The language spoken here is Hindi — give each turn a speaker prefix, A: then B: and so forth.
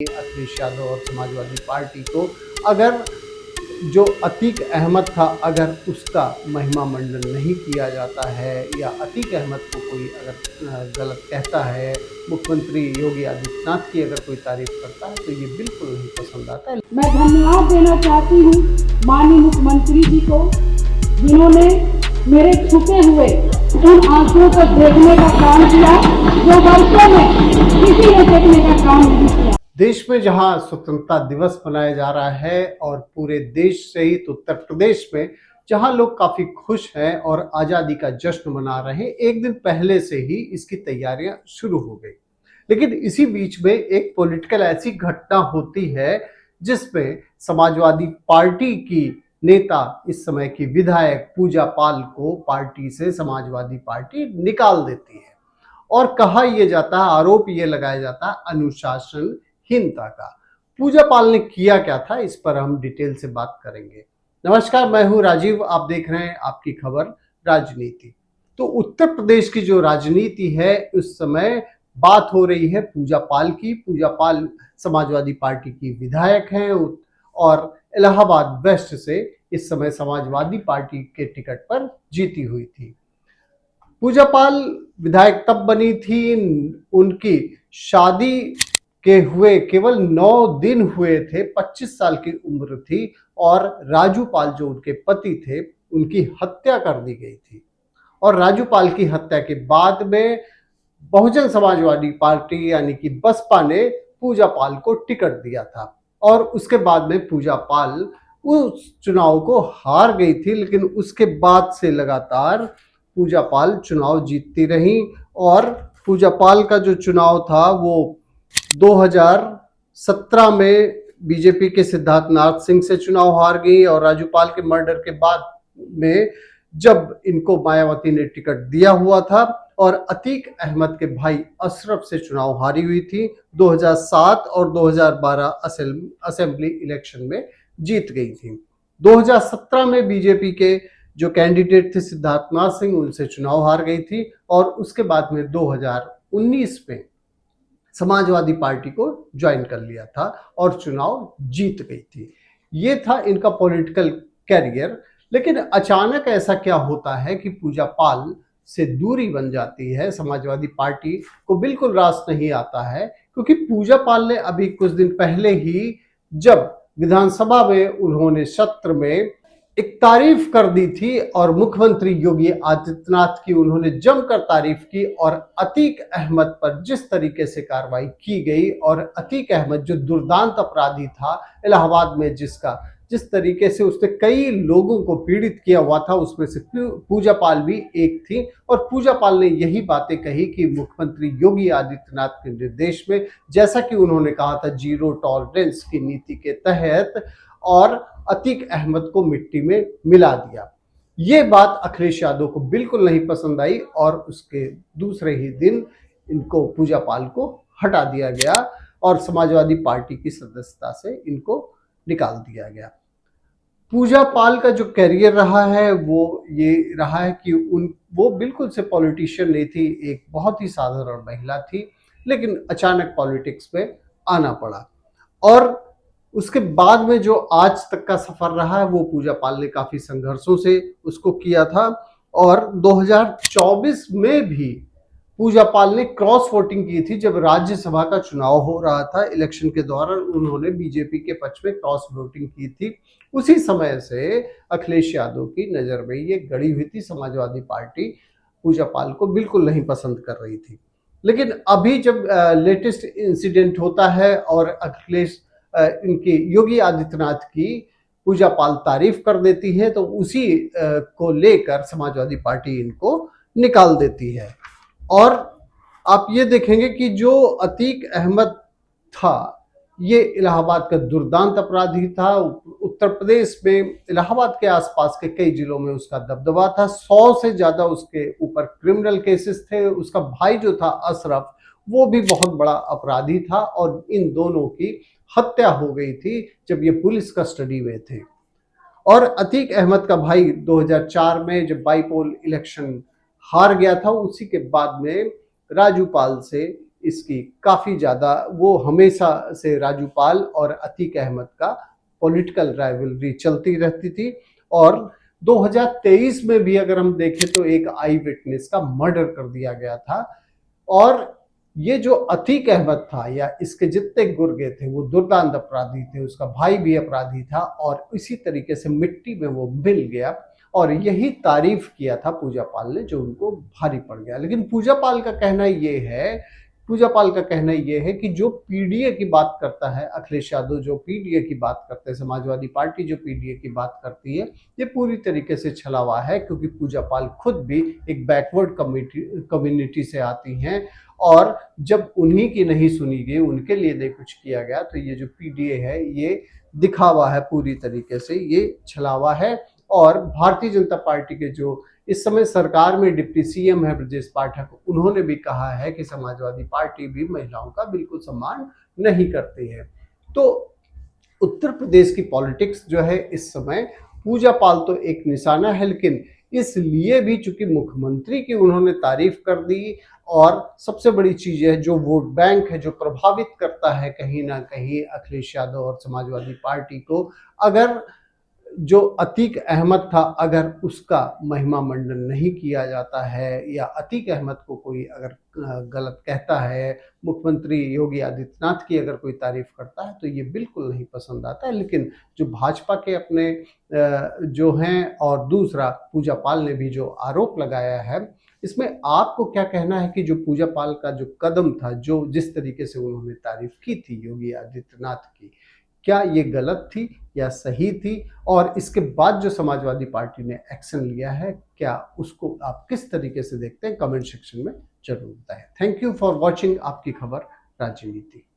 A: अखिलेश यादव और समाजवादी पार्टी को अगर जो अतीक अहमद था अगर उसका महिमा मंडन नहीं किया जाता है या अतीक अहमद को कोई अगर गलत कहता है, मुख्यमंत्री योगी आदित्यनाथ की अगर कोई तारीफ करता है तो ये बिल्कुल नहीं पसंद आता है।
B: मैं धन्यवाद देना चाहती हूँ माननीय मुख्यमंत्री जी को, जिन्होंने मेरे छुपे हुए उन आंसुओं को देखने का काम किया जो वर्षों में किसी ने देखने का काम नहीं किया।
A: देश में जहां स्वतंत्रता दिवस मनाया जा रहा है और पूरे देश सहित उत्तर प्रदेश में जहां लोग काफी खुश हैं और आजादी का जश्न मना रहे हैं, एक दिन पहले से ही इसकी तैयारियां शुरू हो गई। लेकिन इसी बीच में एक पॉलिटिकल ऐसी घटना होती है जिसमें समाजवादी पार्टी की नेता, इस समय की विधायक पूजा पाल को पार्टी से समाजवादी पार्टी निकाल देती है और कहा यह जाता है, आरोप ये लगाया जाता है अनुशासनहीनता का। पूजा पाल ने किया क्या था, इस पर हम डिटेल से बात करेंगे। नमस्कार, मैं हूं राजीव, आप देख रहे हैं आपकी खबर राजनीति। तो उत्तर प्रदेश की जो राजनीति है उस समय बात हो रही है पूजा पाल की। पूजा पाल समाजवादी पार्टी की विधायक हैं और इलाहाबाद वेस्ट से इस समय समाजवादी पार्टी के टिकट पर जीती हुई थी। पूजा पाल विधायक तब बनी थी, उनकी शादी के हुए केवल 9 दिन हुए थे, 25 साल की उम्र थी और राजू पाल जो उनके पति थे उनकी हत्या कर दी गई थी। और राजू पाल की हत्या के बाद में बहुजन समाजवादी पार्टी यानी कि बसपा ने पूजा पाल को टिकट दिया था और उसके बाद में पूजा पाल उस चुनाव को हार गई थी। लेकिन उसके बाद से लगातार पूजा पाल चुनाव जीतती रही और पूजा पाल का जो चुनाव था वो 2017 में बीजेपी के सिद्धार्थ नाथ सिंह से चुनाव हार गई और राजू पाल के मर्डर के बाद में जब इनको मायावती ने टिकट दिया हुआ था और अतीक अहमद के भाई अशरफ से चुनाव हारी हुई थी। 2007 और 2012 असेंबली इलेक्शन में जीत गई थी। 2017 में बीजेपी के जो कैंडिडेट थे सिद्धार्थ नाथ सिंह, उनसे चुनाव हार गई थी और उसके बाद में 2019 में समाजवादी पार्टी को ज्वाइन कर लिया था और चुनाव जीत गई थी। ये था इनका पॉलिटिकल कैरियर। लेकिन अचानक ऐसा क्या होता है कि पूजा पाल से दूरी बन जाती है। समाजवादी पार्टी को बिल्कुल रास नहीं आता है क्योंकि पूजा पाल ने अभी कुछ दिन पहले ही जब विधानसभा में उन्होंने सत्र में एक तारीफ कर दी थी और मुख्यमंत्री योगी आदित्यनाथ की उन्होंने जमकर तारीफ की और अतीक अहमद पर जिस तरीके से कार्रवाई की गई और अतीक अहमद जो दुर्दांत अपराधी था इलाहाबाद में, जिस तरीके से उसने कई लोगों को पीड़ित किया हुआ था, उसमें से पूजा पाल भी एक थी। और पूजा पाल ने यही बातें कही कि मुख्यमंत्री योगी आदित्यनाथ के निर्देश में, जैसा कि उन्होंने कहा था, जीरो टॉलरेंस की नीति के तहत और अतीक अहमद को मिट्टी में मिला दिया। ये बात अखिलेश यादव को बिल्कुल नहीं पसंद आई और उसके दूसरे ही दिन इनको पूजा पाल को हटा दिया गया और समाजवादी पार्टी की सदस्यता से इनको निकाल दिया गया। पूजा पाल का जो करियर रहा है वो ये रहा है कि वो बिल्कुल से पॉलिटिशियन नहीं थी, एक बहुत ही साधारण महिला थी, लेकिन अचानक पॉलिटिक्स में आना पड़ा। और उसके बाद में जो आज तक का सफर रहा है वो पूजा पाल ने काफी संघर्षों से उसको किया था और 2024 में भी पूजा पाल ने क्रॉस वोटिंग की थी। जब राज्यसभा का चुनाव हो रहा था, इलेक्शन के दौरान उन्होंने बीजेपी के पक्ष में क्रॉस वोटिंग की थी। उसी समय से अखिलेश यादव की नजर में ये गड़ी हुई थी। समाजवादी पार्टी पूजा पाल को बिल्कुल नहीं पसंद कर रही थी। लेकिन अभी जब लेटेस्ट इंसिडेंट होता है और अखिलेश इनकी योगी आदित्यनाथ की पूजा पाल तारीफ कर देती है तो उसी को लेकर समाजवादी पार्टी इनको निकाल देती है। और आप ये देखेंगे कि जो अतीक अहमद था ये इलाहाबाद का दुर्दांत अपराधी था। उत्तर प्रदेश में इलाहाबाद के आसपास के कई जिलों में उसका दबदबा था। 100 से ज्यादा उसके ऊपर क्रिमिनल केसेस थे। उसका भाई जो था अशरफ, वो भी बहुत बड़ा अपराधी था और इन दोनों की हत्या हो गई थी जब ये पुलिस कस्टडी में थे। और अतीक अहमद का भाई 2004 में जब बाईपोल इलेक्शन हार गया था, उसी के बाद में राजू पाल से इसकी काफ़ी ज़्यादा, वो हमेशा से राजूपाल और अतीक अहमद का पॉलिटिकल राइवलरी चलती रहती थी। और 2023 में भी अगर हम देखें तो एक आई विटनेस का मर्डर कर दिया गया था। और ये जो अतीक अहमद था या इसके जितने गुर्गे थे वो दुर्दांत अपराधी थे, उसका भाई भी अपराधी था और इसी तरीके से मिट्टी में वो मिल गया। और यही तारीफ किया था पूजा पाल ने, जो उनको भारी पड़ गया। लेकिन पूजा पाल का कहना ये है कि जो पीडीए की बात करता है अखिलेश यादव, जो पीडीए की बात करते हैं, समाजवादी पार्टी जो पीडीए की बात करती है, ये पूरी तरीके से छला हुआ है। क्योंकि पूजा पाल खुद भी एक बैकवर्ड कम्युनिटी से आती हैं और जब उन्हीं की नहीं सुनी गई, उनके लिए नहीं कुछ किया गया, तो ये जो पीडीए है ये दिखावा है, पूरी तरीके से ये छलावा है। और भारतीय जनता पार्टी के जो इस समय सरकार में डिप्टी सीएम है ब्रजेश पाठक, उन्होंने भी कहा है कि समाजवादी पार्टी भी महिलाओं का बिल्कुल सम्मान नहीं करती है। तो उत्तर प्रदेश की पॉलिटिक्स जो है इस समय, पूजा पाल तो एक निशाना है, लेकिन इसलिए भी चूंकि मुख्यमंत्री की उन्होंने तारीफ कर दी। और सबसे बड़ी चीज है जो वोट बैंक है, जो प्रभावित करता है कहीं ना कहीं अखिलेश यादव और समाजवादी पार्टी को, अगर जो अतीक अहमद था अगर उसका महिमा मंडन नहीं किया जाता है या अतीक अहमद को कोई अगर गलत कहता है, मुख्यमंत्री योगी आदित्यनाथ की अगर कोई तारीफ करता है, तो ये बिल्कुल नहीं पसंद आता है। लेकिन जो भाजपा के अपने जो हैं, और दूसरा पूजा पाल ने भी जो आरोप लगाया है, इसमें आपको क्या कहना है कि जो पूजा पाल का जो कदम था, जो जिस तरीके से उन्होंने तारीफ की थी योगी आदित्यनाथ की, क्या ये गलत थी या सही थी? और इसके बाद जो समाजवादी पार्टी ने एक्शन लिया है, क्या उसको आप किस तरीके से देखते हैं? कमेंट सेक्शन में जरूर बताएं। थैंक यू फॉर वॉचिंग आपकी खबर राजनीति।